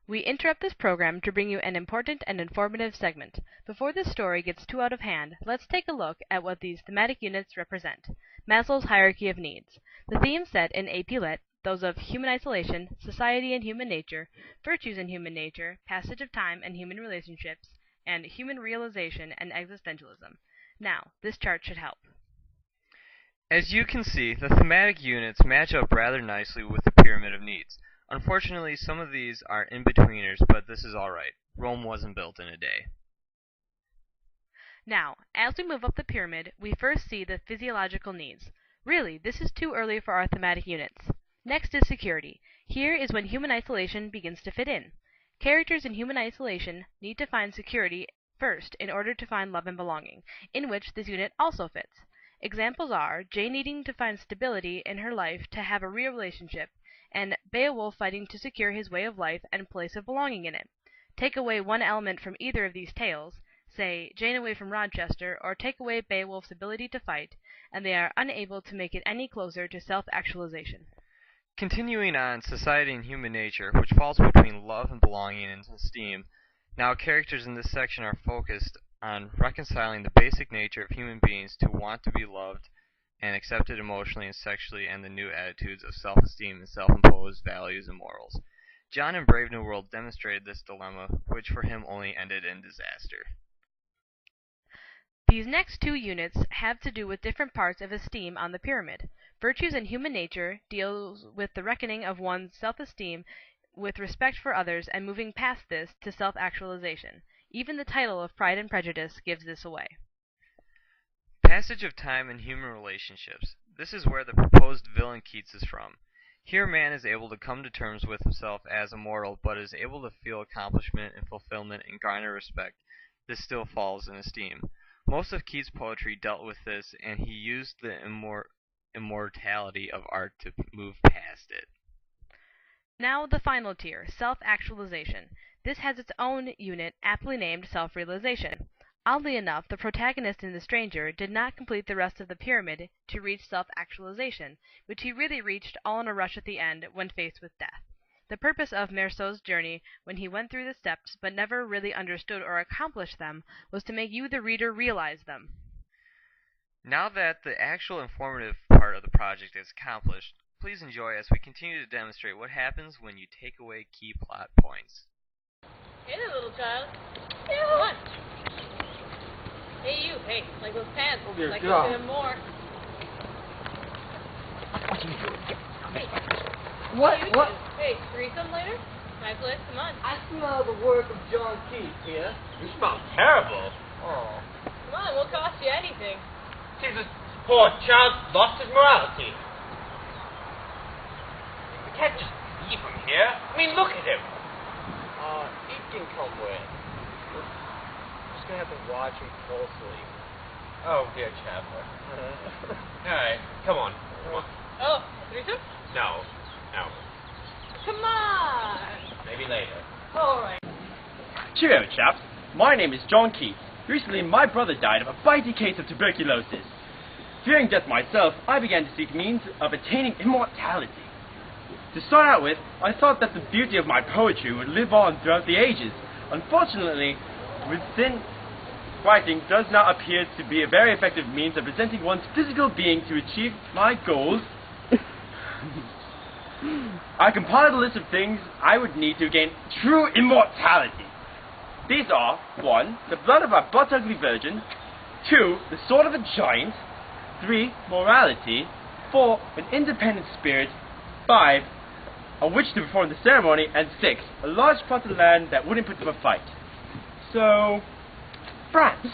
We interrupt this program to bring you an important and informative segment. Before this story gets too out of hand, let's take a look at what these thematic units represent. Maslow's hierarchy of needs. The themes set in AP Lit, those of human isolation, society and human nature, virtues in human nature, passage of time and human relationships, and human realization and existentialism. Now, this chart should help. As you can see, the thematic units match up rather nicely with the pyramid of needs. Unfortunately, some of these are in-betweeners, but this is alright. Rome wasn't built in a day. Now, as we move up the pyramid, we first see the physiological needs. Really, this is too early for our thematic units. Next is security. Here is when human isolation begins to fit in. Characters in human isolation need to find security first in order to find love and belonging, in which this unit also fits. Examples are Jane needing to find stability in her life to have a real relationship, and Beowulf fighting to secure his way of life and place of belonging in it. Take away one element from either of these tales, say Jane away from Rochester, or take away Beowulf's ability to fight, and they are unable to make it any closer to self-actualization. Continuing on, society and human nature, which falls between love and belonging and esteem. Now, characters in this section are focused on reconciling the basic nature of human beings to want to be loved and accepted emotionally and sexually, and the new attitudes of self-esteem and self-imposed values and morals. John in Brave New World demonstrated this dilemma, which for him only ended in disaster. These next two units have to do with different parts of esteem on the pyramid. Virtues in human nature deals with the reckoning of one's self-esteem with respect for others and moving past this to self-actualization. Even the title of Pride and Prejudice gives this away. Passage of time in human relationships. This is where the proposed villain Keats is from. Here man is able to come to terms with himself as a mortal, but is able to feel accomplishment and fulfillment and garner respect. This still falls in esteem. Most of Keats' poetry dealt with this, and he used the immortality of art to move past it. Now the final tier, self-actualization. This has its own unit, aptly named self-realization. Oddly enough, the protagonist in The Stranger did not complete the rest of the pyramid to reach self-actualization, which he really reached all in a rush at the end when faced with death. The purpose of Meursault's journey, when he went through the steps but never really understood or accomplished them, was to make you, the reader, realize them. Now that the actual informative part of the project is accomplished, please enjoy as we continue to demonstrate what happens when you take away key plot points. Hey there, little child. Come on. Hey, you. Hey, like those pants. Oh, dear like God. them more. What are you doing? Hey. What? You What? two. Hey, threesome later? Nice place. Come on. I smell the work of John Keats here. You smell terrible. Oh. Come on, we'll cost you anything. See, this poor child's lost his morality. We can't just leave him here. I mean, look at him. He can come with. We're just gonna have to watch him closely. Oh, dear Chapter. Alright, come on. Come on. Oh, threesome? No. No. Come on. Maybe later. All right. Cheerio, chaps. My name is John Keats. Recently, my brother died of a bitey case of tuberculosis. Fearing death myself, I began to seek means of attaining immortality. To start out with, I thought that the beauty of my poetry would live on throughout the ages. Unfortunately, within writing does not appear to be a very effective means of presenting one's physical being to achieve my goals. I compiled a list of things I would need to gain true immortality. These are 1. The blood of a butt-ugly virgin. 2. The sword of a giant. 3. Morality. 4. An independent spirit. 5. A witch to perform the ceremony. And 6. A large plot of land that wouldn't put up a fight. So, France.